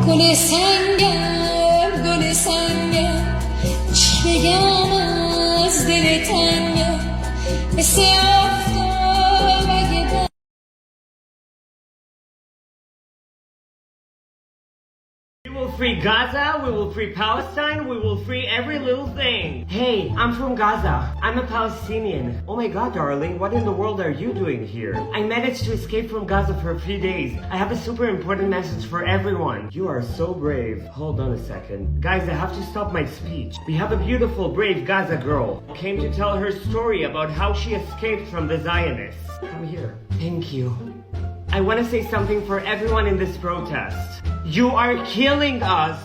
Guli sen gel, içime gelmez deli tenge, siyahta gider. We will free Gaza, we will free Palestine, we will free every little thing. Hey, I'm from Gaza. I'm a Palestinian. Oh my god, darling, what in the world are you doing here? I managed to escape from Gaza for a few days. I have a super important message for everyone. You are so brave. Hold on a second. Guys, I have to stop my speech. We have a beautiful, brave Gaza girl who came to tell her story about how she escaped from the Zionists. Come here. Thank you. I want to say something for everyone in this protest. You are killing us.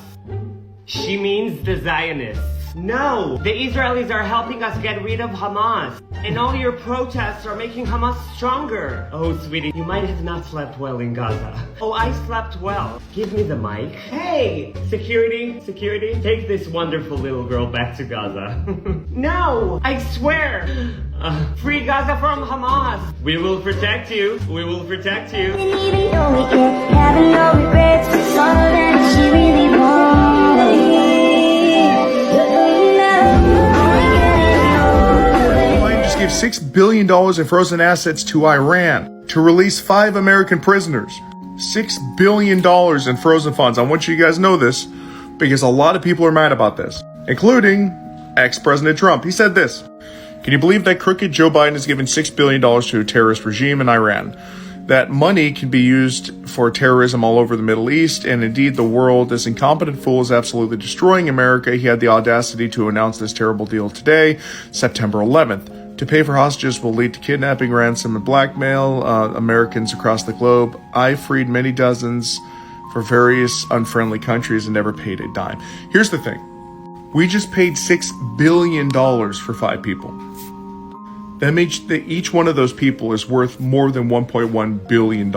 She means the Zionists. No, the Israelis are helping us get rid of Hamas. And all your protests are making Hamas stronger. Oh, sweetie, you might have not slept well in Gaza. Oh, I slept well. Give me the mic. Hey, security, take this wonderful little girl back to Gaza. No, I swear. Free Gaza from Hamas. We will protect you. We will protect you. And even though we kept having no regrets, it's all that she really wanted. Biden just gave $6 billion in frozen assets to Iran to release 5 American prisoners. $6 billion in frozen funds. I want you guys to know this because a lot of people are mad about this, including ex-President Trump. He said this: "Can you believe that crooked Joe Biden has given $6 billion to a terrorist regime in Iran? That money can be used for terrorism all over the Middle East, and indeed the world. This incompetent fool is absolutely destroying America. He had the audacity to announce this terrible deal today, September 11th. To pay for hostages will lead to kidnapping, ransom, and blackmail Americans across the globe. I freed many dozens for various unfriendly countries and never paid a dime." Here's the thing. We just paid $6 billion for 5 people. That means that each one of those people is worth more than $1.1 billion.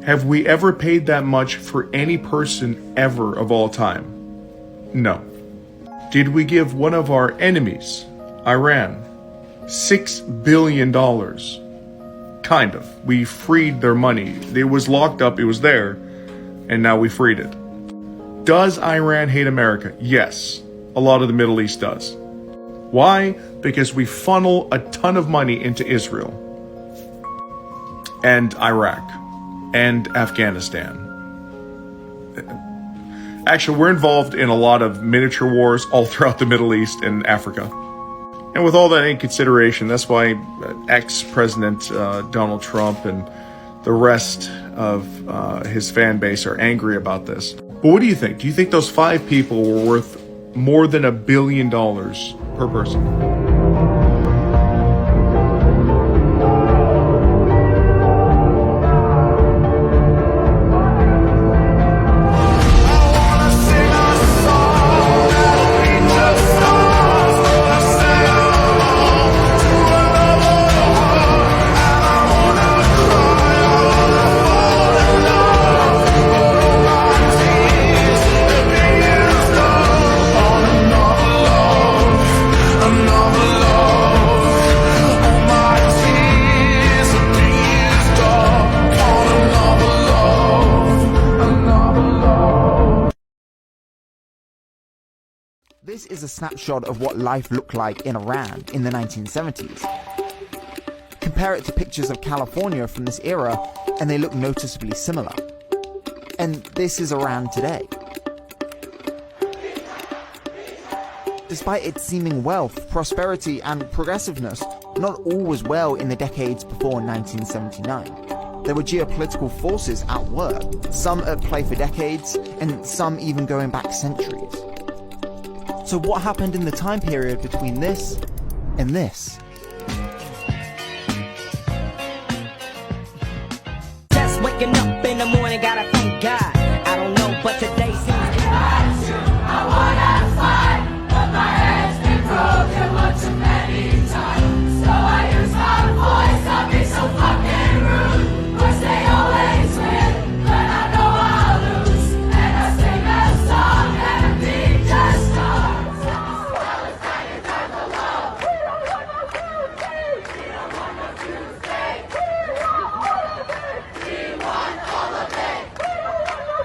Have we ever paid that much for any person ever of all time? No. Did we give one of our enemies, Iran, $6 billion? Kind of. We freed their money. It was locked up, it was there, and now we freed it. Does Iran hate America? Yes. A lot of the Middle East does. Why? Because we funnel a ton of money into Israel and Iraq and Afghanistan. Actually, we're involved in a lot of miniature wars all throughout the Middle East and Africa. And with all that in consideration, that's why ex-President Donald Trump and the rest of his fan base are angry about this. But what do you think? Do you think those 5 people were worth more than $1 billion per person? This is a snapshot of what life looked like in Iran in the 1970s. Compare it to pictures of California from this era, and they look noticeably similar. And this is Iran today. Despite its seeming wealth, prosperity, and progressiveness, not all was well in the decades before 1979. There were geopolitical forces at work, some at play for decades, and some even going back centuries. So what happened in the time period between this and this? Just waking up in the morning, gotta thank God. I don't know, but today seems I wanna fight, but my head's been broken one too many times. So I use my voice, I'll be so fucking rude. Course they always win, but I know I'll lose. And I sing that song and the beat just starts. Palestine turn the wall. We don't want no Tuesday. We don't want no Tuesday. We want all of it. We want all of it. We don't want no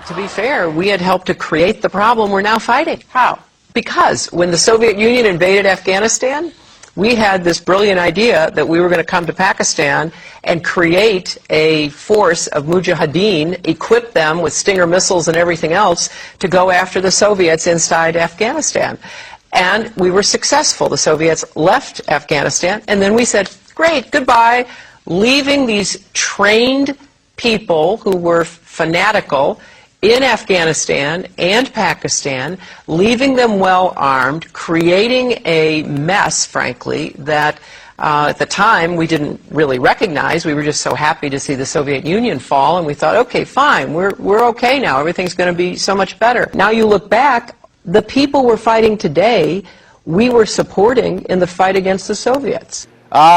To be fair, we had helped to create the problem we're now fighting. How? Because when the Soviet Union invaded Afghanistan, we had this brilliant idea that we were going to come to Pakistan and create a force of mujahideen, equip them with Stinger missiles and everything else to go after the Soviets inside Afghanistan. And we were successful. The Soviets left Afghanistan, and then we said, great, goodbye, leaving these trained people who were fanatical in Afghanistan and Pakistan, leaving them well armed, creating a mess, frankly, that at the time we didn't really recognize. We were just so happy to see the Soviet Union fall, and we thought, okay, fine, we're okay now. Everything's going to be so much better. Now you look back, the people we're fighting today, we were supporting in the fight against the Soviets.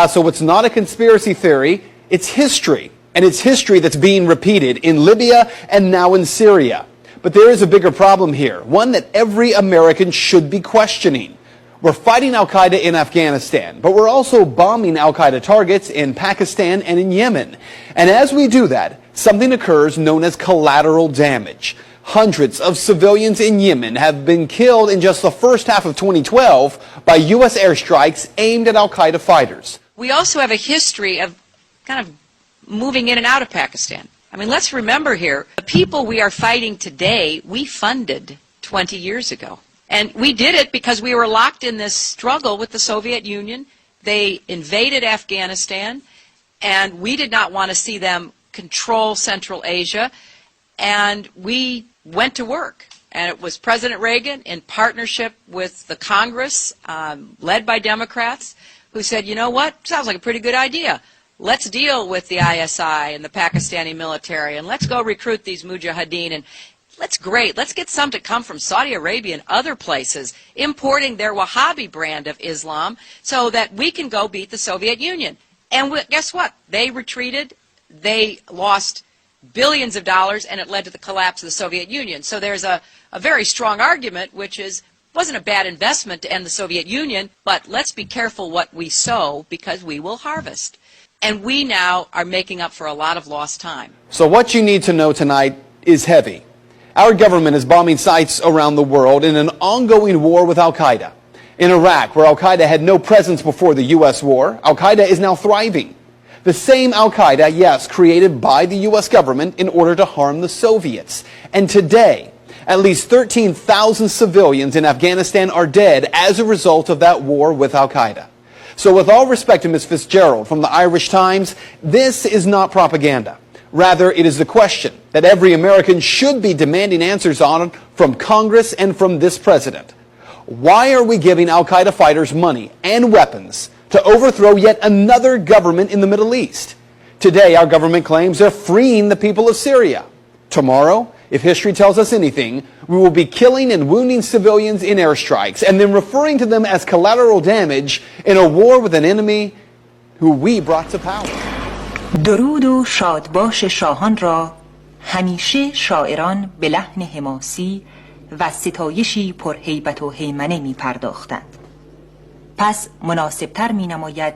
So it's not a conspiracy theory, it's history. And it's history that's being repeated in Libya and now in Syria. But there is a bigger problem here, one that every American should be questioning. We're fighting al-Qaeda in Afghanistan, but we're also bombing al-Qaeda targets in Pakistan and in Yemen. And as we do that, something occurs known as collateral damage. Hundreds of civilians in Yemen have been killed in just the first half of 2012 by U.S. airstrikes aimed at al-Qaeda fighters. We also have a history of kind of moving in and out of Pakistan. I mean, let's remember here, the people we are fighting today, we funded 20 years ago. And we did it because we were locked in this struggle with the Soviet Union. They invaded Afghanistan, and we did not want to see them control Central Asia. And we went to work. And it was President Reagan, in partnership with the Congress, led by Democrats, who said, you know what, sounds like a pretty good idea. Let's deal with the ISI and the Pakistani military, and let's go recruit these mujahideen, and let's get some to come from Saudi Arabia and other places, importing their Wahhabi brand of Islam so that we can go beat the Soviet Union. And guess what? They retreated, they lost billions of dollars, and it led to the collapse of the Soviet Union. So there's a very strong argument, which is, it wasn't a bad investment to end the Soviet Union, but let's be careful what we sow, because we will harvest. And we now are making up for a lot of lost time. So what you need to know tonight is heavy. Our government is bombing sites around the world in an ongoing war with al-Qaeda. In Iraq, where al-Qaeda had no presence before the U.S. war, al-Qaeda is now thriving. The same al-Qaeda, yes, created by the U.S. government in order to harm the Soviets. And today, at least 13,000 civilians in Afghanistan are dead as a result of that war with al-Qaeda. So with all respect to Ms. Fitzgerald from the Irish Times, this is not propaganda. Rather, it is the question that every American should be demanding answers on from Congress and from this president. Why are we giving al-Qaeda fighters money and weapons to overthrow yet another government in the Middle East? Today, our government claims they're freeing the people of Syria. Tomorrow, if history tells us anything, we will be killing and wounding civilians in airstrikes and then referring to them as collateral damage in a war with an enemy who we brought to power. درود و شادباش شاهان را همیشه شاعران به لحن حماسی و ستایشی پرهیبت و هیمنه می پرداختند. پس مناسبتر می نماید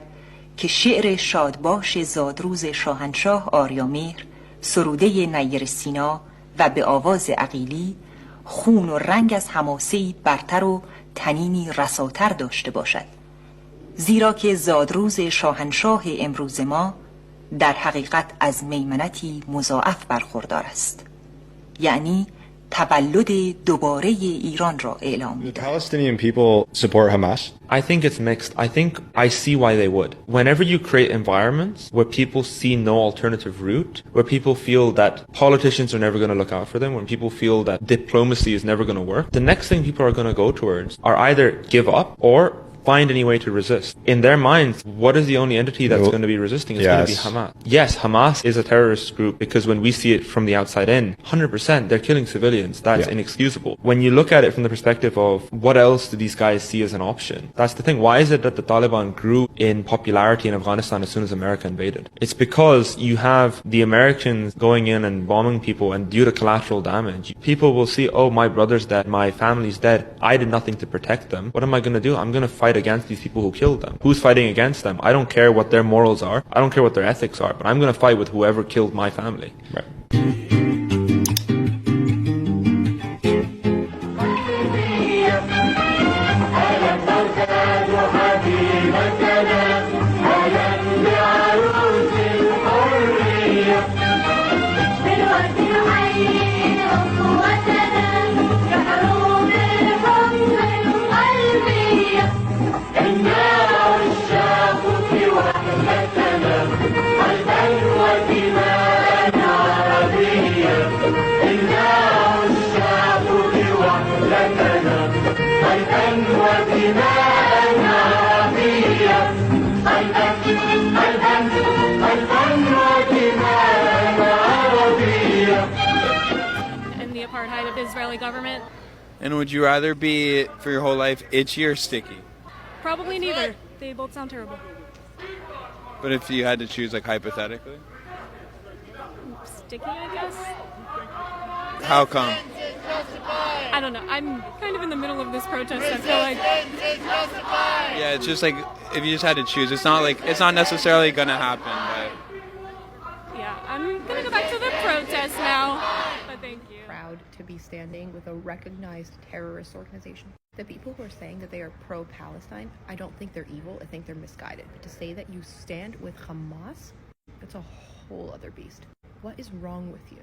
که شعر شادباش زادروز شاهنشاه آریامهر، سروده نیر سینا و به آواز عقیلی خون و رنگ از حماسه‌ای برتر و تنینی رساتر داشته باشد، زیرا که زادروز شاهنشاه امروز ما در حقیقت از میمنتی مضاعف برخوردار است، یعنی تولد دوباره ایران را اعلام می‌دهد. Palestinian people support Hamas. I think it's mixed. I think I see why they would. Whenever you create environments where people see no alternative route, where people feel that politicians are never going to look out for them, when people feel that diplomacy is never going to work, the next thing people are going to go towards are either give up or find any way to resist. In their minds, what is the only entity that's going to be resisting? It's going to be Hamas. Yes, Hamas is a terrorist group because when we see it from the outside in, 100% they're killing civilians. That's inexcusable. When you look at it from the perspective of what else do these guys see as an option? That's the thing. Why is it that the Taliban grew in popularity in Afghanistan as soon as America invaded? It's because you have the Americans going in and bombing people, and due to collateral damage, people will see, oh, my brother's dead, my family's dead, I did nothing to protect them. What am I going to do? I'm going to fight against these people who killed them. Who's fighting against them? I don't care what their morals are. I don't care what their ethics are, but I'm going to fight with whoever killed my family. Right. And the apartheid of the Israeli government. And would you rather be, for your whole life, itchy or sticky? Probably neither. They both sound terrible. But if you had to choose, like, hypothetically? Sticky, I guess. How come? I don't know. I'm kind of in the middle of this protest. I feel like... Yeah, it's just like, if you just had to choose, it's not necessarily gonna happen, but... Yeah, I'm gonna go back to the protest now. But thank you. Proud to be standing with a recognized terrorist organization. The people who are saying that they are pro-Palestine, I don't think they're evil. I think they're misguided. But to say that you stand with Hamas, that's a whole other beast. What is wrong with you?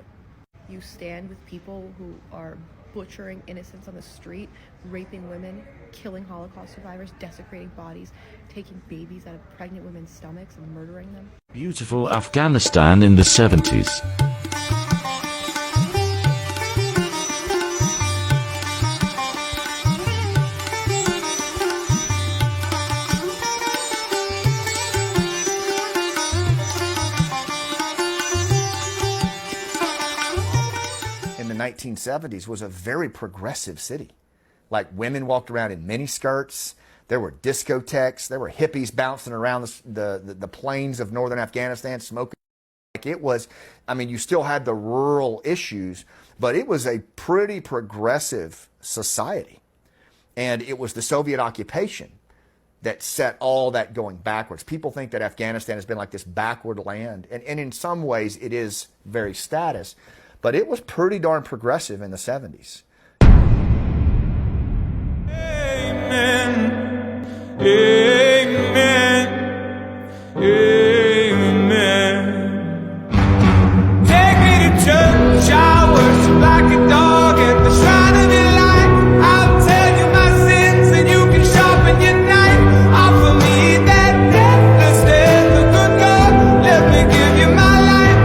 You stand with people who are butchering innocents on the street, raping women, killing Holocaust survivors, desecrating bodies, taking babies out of pregnant women's stomachs and murdering them. Beautiful Afghanistan in the 70s. In the 1970s was a very progressive city. Like, women walked around in miniskirts, there were discotheques, there were hippies bouncing around the plains of northern Afghanistan smoking. Like, it was, I mean, you still had the rural issues, but it was a pretty progressive society. And it was the Soviet occupation that set all that going backwards. People think that Afghanistan has been like this backward land, and in some ways it is very status, but it was pretty darn progressive in the 70s. Amen. Amen. Amen. Take me to church, I worship like a dog at the shrine of your light. I'll tell you my sins and you can sharpen your knife. Offer me that deathless death of good God. Let me give you my life.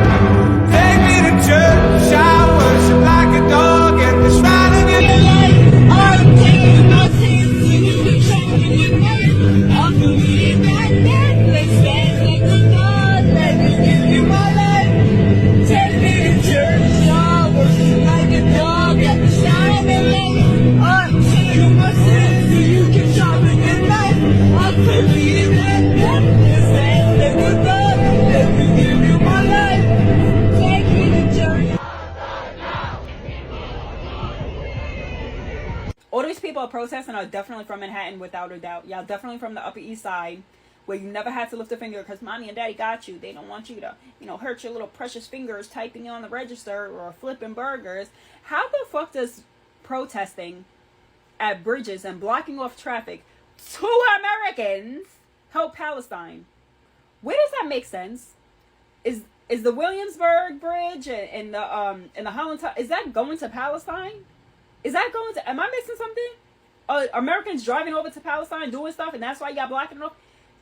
Take me to church, I worship like a dog at the shrine of your light. I'll tell you my sins and you can sharpen your knife. Offer me that deathless death of good God. Let me give you my life. Take me to church, I worship like a dog at the shrine of your light. I'll tell you my sins and you can sharpen your knife. Offer me that deathless death of good God. Let me give you my life. Take me to church. All these people are protesting are definitely from Manhattan, without a doubt. Y'all definitely from the Upper East Side, where you never had to lift a finger because mommy and daddy got you. They don't want you to, hurt your little precious fingers typing on the register or flipping burgers. How the fuck does protesting at bridges and blocking off traffic to Americans help Palestine? Where does that make sense? Is the Williamsburg Bridge and the Holland Tunnel, is that going to Palestine? Is that going to, am I missing something? Americans driving over to Palestine doing stuff and that's why y'all blocking it off?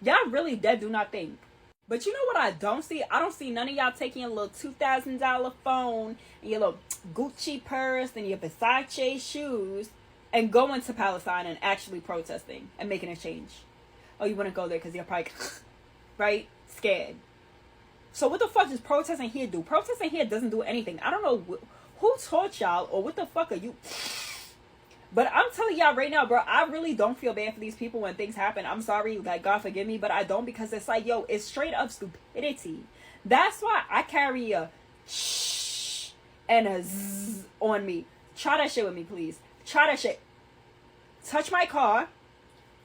Y'all really dead do not think. But you know what I don't see? I don't see none of y'all taking your little $2,000 phone and your little Gucci purse and your Versace shoes and going to Palestine and actually protesting and making a change. Oh, you wouldn't go there because you're probably, right? Scared. So what the fuck does protesting here do? Protesting here doesn't do anything. I don't know who taught y'all or what the fuck are you... But I'm telling y'all right now, bro, I really don't feel bad for these people when things happen. I'm sorry, like, God forgive me, but I don't, because it's like, yo, it's straight up stupidity. That's why I carry a shh and a zzz on me. Try that shit with me, please. Try that shit. Touch my car,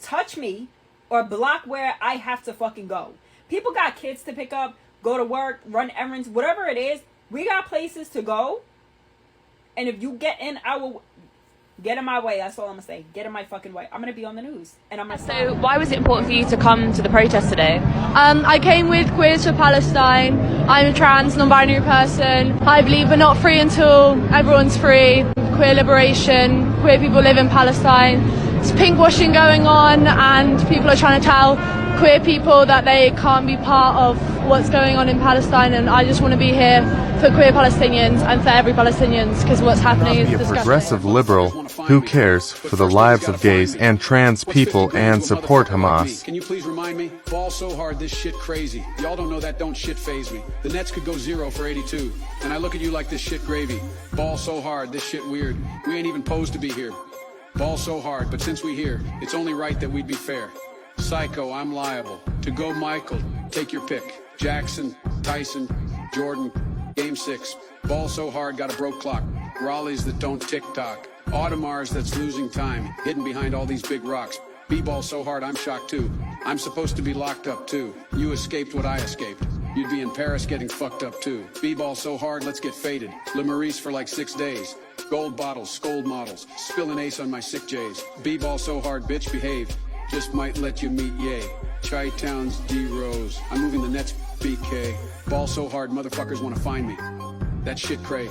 touch me, or block where I have to fucking go. People got kids to pick up, go to work, run errands, whatever it is. We got places to go. And if you get in our... Get in my way, that's all I'm gonna say. Get in my fucking way. I'm gonna be on the news. And I'm gonna So why was it important for you to come to the protest today? I came with Queers for Palestine. I'm a trans, non-binary person. I believe we're not free until everyone's free. Queer liberation, queer people live in Palestine. There's pinkwashing going on and people are trying to tell queer people that they can't be part of what's going on in Palestine, and I just want to be here for queer Palestinians and for every Palestinians, because what's happening is Be a disgusting. progressive liberal who cares for the lives of gays and trans people and support Hamas. Can you please remind me? Ball so hard, this shit crazy. Y'all don't know that don't shit phase me. The Nets could go 0 for 82. And I look at you like this shit gravy. Ball so hard, this shit weird. We ain't even posed to be here. Ball so hard, but since we here, it's only right that we'd be fair. Psycho, I'm liable. To go Michael, take your pick. Jackson, Tyson, Jordan, Game 6. Ball so hard, got a broke clock. Raleighs that don't tick-tock. Audemars that's losing time, hidden behind all these big rocks. B-ball so hard, I'm shocked too. I'm supposed to be locked up too. You escaped what I escaped. You'd be in Paris getting fucked up too. B-ball so hard, let's get faded. Le Maurice for like 6 days. Gold bottles, scold models. Spill an ace on my sick J's. B-ball so hard, bitch, behave. Just might let you meet Ye. Chi-Town's D-Rose. I'm moving the Nets, BK. Ball so hard, motherfuckers wanna find me. That shit cray.